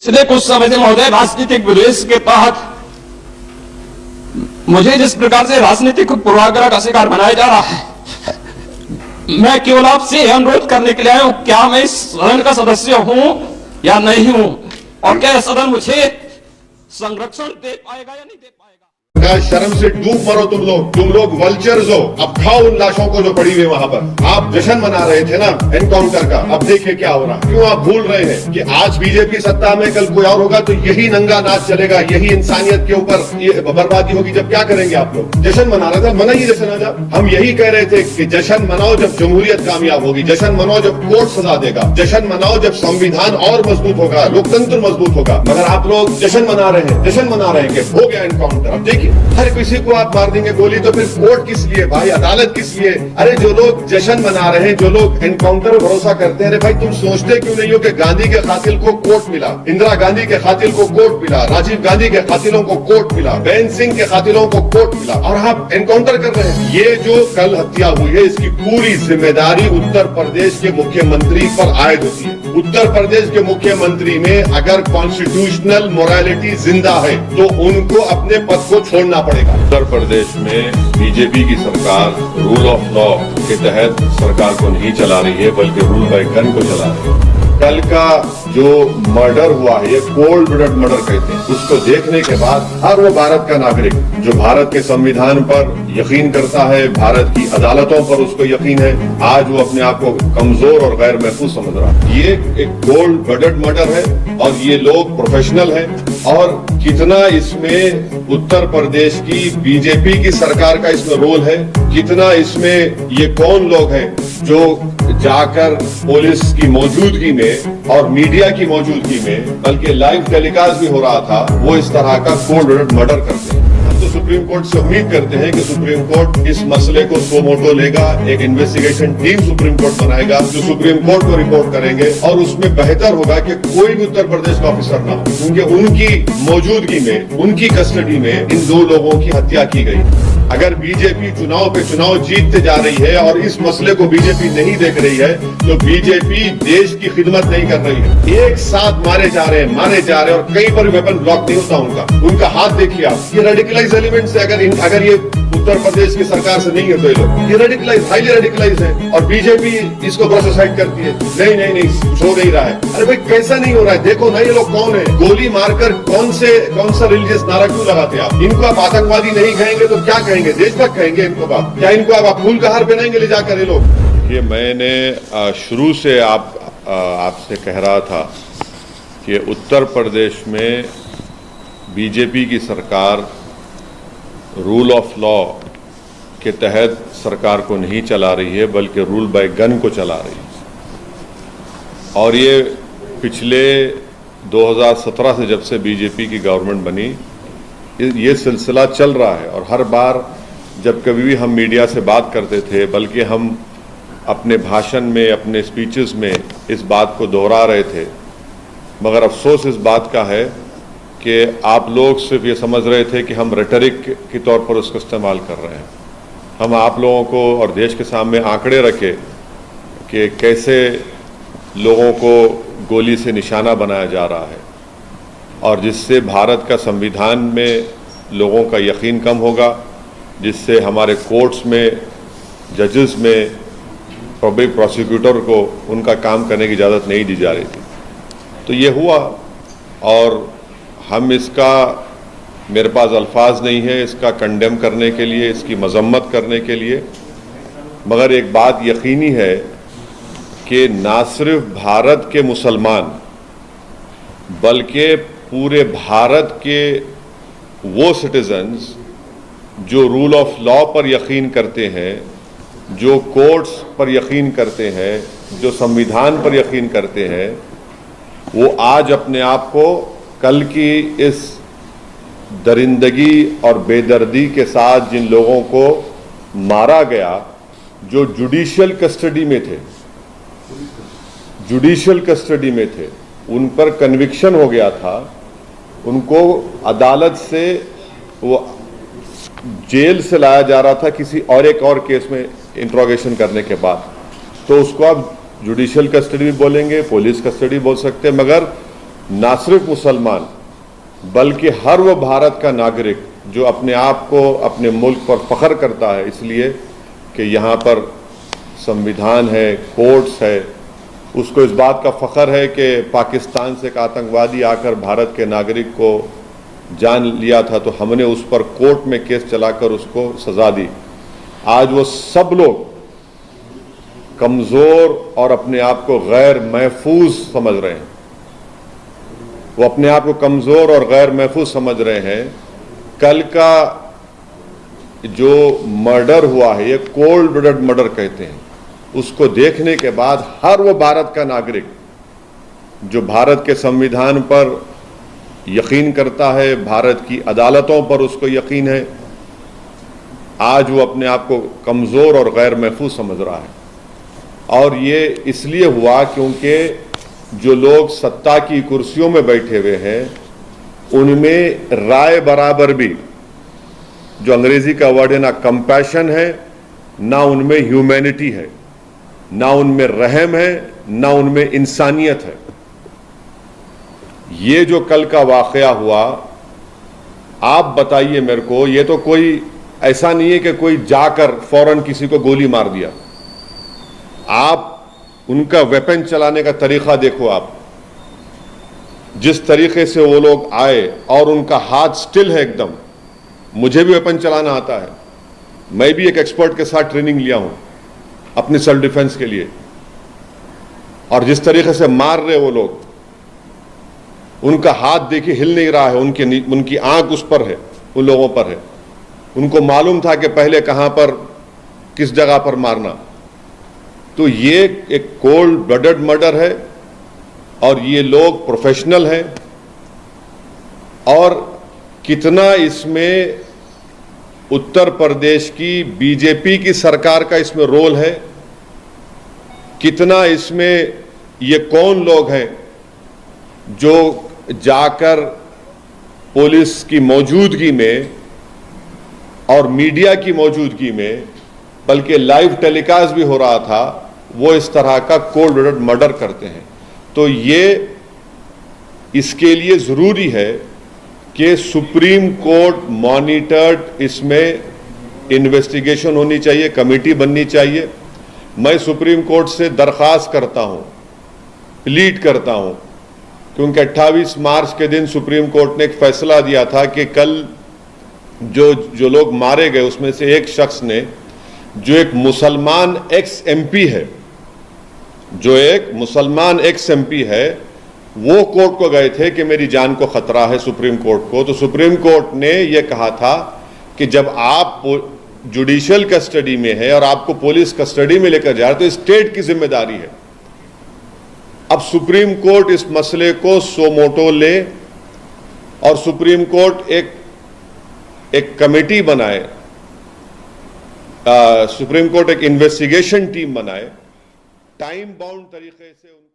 पिछले कुछ समय से महोदय राजनीतिक विद्वेष के तहत मुझे जिस प्रकार से राजनीतिक पूर्वाग्रह का शिकार बनाया जा रहा है, मैं केवल आपसे अनुरोध करने के लिए आया हूं, क्या मैं इस सदन का सदस्य हूं या नहीं हूं, और क्या सदन मुझे संरक्षण दे पाएगा या नहीं दे पाएगा। शर्म से डूब मरो तुम लोग वल्चर्स हो। अब खाओ उन लाशों को जो पड़ी हुई वहां पर। आप जश्न मना रहे थे ना एनकाउंटर का, अब देखिए क्या हो रहा है। क्यों आप भूल रहे हैं कि आज बीजेपी सत्ता में, कल कोई और होगा तो यही नंगा नाच चलेगा, यही इंसानियत के ऊपर ये बर्बादी होगी। जब क्या करेंगे आप लोग? जश्न मना रहे थे, मनाइए जश्न। आज हम यही कह रहे थे कि जश्न मनाओ जब जमहूरियत कामयाब होगी, जश्न मनाओ जब कोर्ट सजा देगा, जश्न मनाओ जब संविधान और मजबूत होगा, लोकतंत्र मजबूत होगा। मगर आप लोग जश्न मना रहे हैं, जश्न मना रहे हैं कि हो गया एनकाउंटर। अब देखिए हर किसी को आप मार देंगे गोली, तो फिर कोर्ट किस लिए भाई, अदालत किस लिए? अरे जो लोग जश्न मना रहे हैं, जो लोग एनकाउंटर पर भरोसा करते हैं, अरे भाई तुम सोचते क्यों नहीं हो कि गांधी के कातिल को कोर्ट मिला, इंदिरा गांधी के कातिल को कोर्ट मिला, राजीव गांधी के कातिलों को कोर्ट मिला, बेन सिंह के कातिलों को कोर्ट मिला, और आप एनकाउंटर कर रहे हैं। ये जो कल हत्या हुई है, इसकी पूरी जिम्मेदारी उत्तर प्रदेश के मुख्यमंत्री पर आयद होती है। उत्तर प्रदेश के मुख्यमंत्री में अगर कॉन्स्टिट्यूशनल मोरालिटी जिंदा है तो उनको अपने पद को छोड़ना पड़ेगा। उत्तर प्रदेश में बीजेपी की सरकार रूल ऑफ लॉ के तहत सरकार को नहीं चला रही है, बल्कि रूल बाय गन को चला रही है। कल का जो मर्डर हुआ है, ये कोल्ड ब्लड मर्डर कहते हैं, उसको देखने के बाद हर वो भारत का नागरिक जो भारत के संविधान पर यकीन करता है, भारत की अदालतों पर उसको यकीन है, आज वो अपने आप को कमजोर और गैर महफूज समझ रहा है। ये एक कोल्ड ब्लडेड मर्डर है और ये लोग प्रोफेशनल हैं। और कितना इसमें उत्तर प्रदेश की बीजेपी की सरकार का इसमें रोल है, कितना इसमें ये कौन लोग हैं जो जाकर पुलिस की मौजूदगी में और मीडिया की मौजूदगी में, बल्कि लाइव टेलीकास्ट भी हो रहा था, वो इस तरह का कोल्ड ब्लडेड मर्डर करते हैं। तो सुप्रीम कोर्ट से उम्मीद करते हैं कि सुप्रीम कोर्ट इस मसले को सो मोटो लेगा, एक इन्वेस्टिगेशन टीम सुप्रीम कोर्ट बनाएगा जो सुप्रीम कोर्ट को रिपोर्ट करेंगे, और उसमें बेहतर होगा कि कोई भी उत्तर प्रदेश का ऑफिसर ना हो, क्योंकि उनकी मौजूदगी में, उनकी कस्टडी में इन दो लोगों की हत्या की गई। अगर बीजेपी चुनाव पे चुनाव जीतते जा रही है और इस मसले को बीजेपी नहीं देख रही है, तो बीजेपी देश की खिदमत नहीं कर रही है। एक साथ मारे जा रहे हैं और कहीं पर वेपन ब्लॉक नहीं होता उनका हाथ देखिए आप। ये रेडिकलाइज एलिमेंट से अगर ये उत्तर प्रदेश की सरकार से नहीं है तो ये रेडिकलाइज, हाईली रेडिकलाइज है, और बीजेपी इसको प्रोसेसाइड करती है। नहीं कुछ हो नहीं रहा है। अरे भाई कैसा नहीं हो रहा है? देखो ना ये लोग कौन है, गोली मारकर कौन सा रिलीजियस नारा क्यों लगाते आप? इनको आप आतंकवादी नहीं कहेंगे तो क्या कहेंगे? देशभक्त कहेंगे इनको आप? क्या इनको आप फूल का हार पहनाएंगे ले जाकर ये लोग? ये मैंने शुरू से आपसे कह रहा था कि उत्तर प्रदेश में बीजेपी की सरकार रूल ऑफ लॉ के तहत सरकार को नहीं चला रही है, बल्कि रूल बाय गन को चला रही है। और ये पिछले 2017 से जब से बीजेपी की गवर्नमेंट बनी, ये सिलसिला चल रहा है। और हर बार जब कभी भी हम मीडिया से बात करते थे, बल्कि हम अपने भाषण में, अपने स्पीचेस में इस बात को दोहरा रहे थे। मगर अफसोस इस बात का है कि आप लोग सिर्फ ये समझ रहे थे कि हम रेटरिक के तौर पर उसको इस्तेमाल कर रहे हैं। हम आप लोगों को और देश के सामने आंकड़े रखे कि कैसे लोगों को गोली से निशाना बनाया जा रहा है, और जिससे भारत का संविधान में लोगों का यकीन कम होगा, जिससे हमारे कोर्ट्स में, जजेस में, पब्लिक प्रोसिक्यूटर को उनका काम करने की इजाज़त नहीं दी जा रही थी। तो ये हुआ, और हम इसका, मेरे पास अल्फाज नहीं है इसका कंडेम करने के लिए, इसकी मजम्मत करने के लिए। मगर एक बात यकीनी है कि ना सिर्फ भारत के मुसलमान, बल्कि पूरे भारत के वो सिटीजन्स जो रूल ऑफ लॉ पर यकीन करते हैं, जो कोर्ट्स पर यकीन करते हैं, जो संविधान पर यकीन करते हैं, वो आज अपने आप को कल की इस दरिंदगी और बेदर्दी के साथ जिन लोगों को मारा गया, जो जुडिशियल कस्टडी में थे, उन पर कन्विक्शन हो गया था, उनको अदालत से, वो जेल से लाया जा रहा था किसी और एक और केस में इंट्रोगेशन करने के बाद, तो उसको आप जुडिशियल कस्टडी भी बोलेंगे, पुलिस कस्टडी बोल सकते हैं, मगर ना सिर्फ मुसलमान बल्कि हर वो भारत का नागरिक जो अपने आप को अपने मुल्क पर फख्र करता है इसलिए कि यहाँ पर संविधान है, कोर्ट्स है, उसको इस बात का फख्र है कि पाकिस्तान से एक आतंकवादी आकर भारत के नागरिक को जान लिया था तो हमने उस पर कोर्ट में केस चलाकर उसको सजा दी। आज वो सब लोग कमज़ोर और अपने आप को गैर महफूज समझ रहे हैं, वो अपने आप को कमज़ोर और गैर महफूज समझ रहे हैं। कल का जो मर्डर हुआ है, ये कोल्ड ब्लडेड मर्डर कहते हैं, उसको देखने के बाद हर वो भारत का नागरिक जो भारत के संविधान पर यकीन करता है, भारत की अदालतों पर उसको यकीन है, आज वो अपने आप को कमज़ोर और गैर महफूज समझ रहा है। और ये इसलिए हुआ क्योंकि जो लोग सत्ता की कुर्सियों में बैठे हुए हैं उनमें राय बराबर भी, जो अंग्रेजी का वर्ड है, ना कंपैशन है, ना उनमें ह्यूमैनिटी है, ना उनमें रहम है, ना उनमें इंसानियत है। ये जो कल का वाकया हुआ, आप बताइए मेरे को, ये तो कोई ऐसा नहीं है कि कोई जाकर फौरन किसी को गोली मार दिया। आप उनका वेपन चलाने का तरीका देखो, आप जिस तरीके से वो लोग आए और उनका हाथ स्टिल है एकदम। मुझे भी वेपन चलाना आता है, मैं भी एक एक्सपर्ट के साथ ट्रेनिंग लिया हूं अपनी सेल्फ डिफेंस के लिए, और जिस तरीके से मार रहे वो लोग, उनका हाथ देखिए हिल नहीं रहा है, उनकी आंख उस पर है, उन लोगों पर है। उनको मालूम था कि पहले कहां पर किस जगह पर मारना। तो ये एक कोल्ड ब्लडेड मर्डर है और ये लोग प्रोफेशनल हैं। और कितना इसमें उत्तर प्रदेश की बीजेपी की सरकार का इसमें रोल है, कितना इसमें ये कौन लोग हैं जो जाकर पुलिस की मौजूदगी में और मीडिया की मौजूदगी में, बल्कि लाइव टेलीकास्ट भी हो रहा था, वो इस तरह का कोल्ड ब्लडेड मर्डर करते हैं। तो ये इसके लिए ज़रूरी है कि सुप्रीम कोर्ट मॉनिटर्ड इसमें इन्वेस्टिगेशन होनी चाहिए, कमेटी बननी चाहिए। मैं सुप्रीम कोर्ट से दरख्वास्त करता हूं, प्लीड करता हूं, क्योंकि 28 मार्च के दिन सुप्रीम कोर्ट ने एक फैसला दिया था कि कल जो लोग मारे गए उसमें से एक शख्स ने, जो एक मुसलमान एक्स एमपी है, जो एक मुसलमान एक्स एमपी है, वो कोर्ट को गए थे कि मेरी जान को खतरा है सुप्रीम कोर्ट को। तो सुप्रीम कोर्ट ने यह कहा था कि जब आप जुडिशियल कस्टडी में है और आपको पुलिस कस्टडी में लेकर जा रहे तो स्टेट की जिम्मेदारी है। अब सुप्रीम कोर्ट इस मसले को सो मोटो ले और सुप्रीम कोर्ट एक कमेटी बनाए, सुप्रीम कोर्ट एक इन्वेस्टिगेशन टीम बनाए, टाइम बाउंड तरीके से।